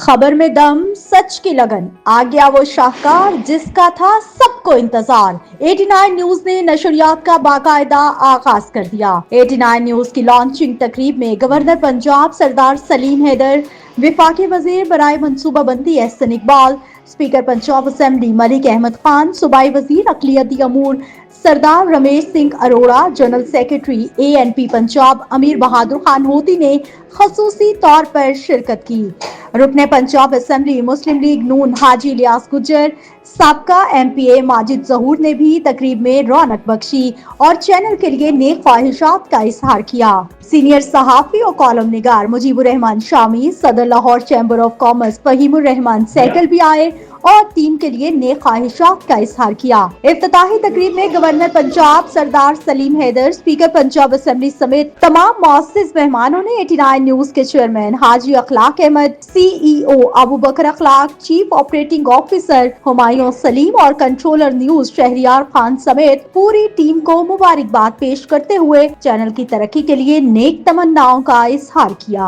खबर में दम, सच की लगन, आ गया वो शाहकार जिसका था सबको इंतजार। 89 न्यूज ने नशरियात का बाकायदा आगाज कर दिया। 89 न्यूज की लॉन्चिंग तकरीब में गवर्नर पंजाब सरदार सलीम हैदर, विफाकी वजीर बराए मनसूबाबंदी एहसन इकबाल, स्पीकर पंजाब असेंबली मलिक अहमद खान, सूबाई वजीर अकलियती अमूर Sardar Ramesh Singh Arora, general secretary ANP Punjab Amir Bahadur Khan होती ने खसूसी तौर पर शिरकत की। रुकने पंजाब असेंबली मुस्लिम लीग नून हाजी इलियास गुज्जर, साबका MPA माजिद जहूर ने भी तकरीब में रौनक बख्शी और चैनल के लिए नेक ख्वाहिशात का इजहार किया। सीनियर सहाफी और कॉलम निगार मुजीबुर रहमान शामी, सदर Lahore chamber of commerce Fahimur Rahman Saigol भी आए और टीम के लिए नेक ख्वाहिशात का इजहार किया। इफ्तिताही तकरीब में governor Punjab Sardar Salim Haider, speaker Punjab assembly समेत तमाम मुअज़्ज़िज़ मेहमानों ने 89 न्यूज के चेयरमैन हाजी अखलाक अहमद, CEO अबू बकर अखलाक, chief operating officer Humayun Salim और कंट्रोलर न्यूज शहरियार खान समेत पूरी टीम को मुबारकबाद पेश करते हुए चैनल की तरक्की के लिए नेक तमन्नाओं का इजहार किया।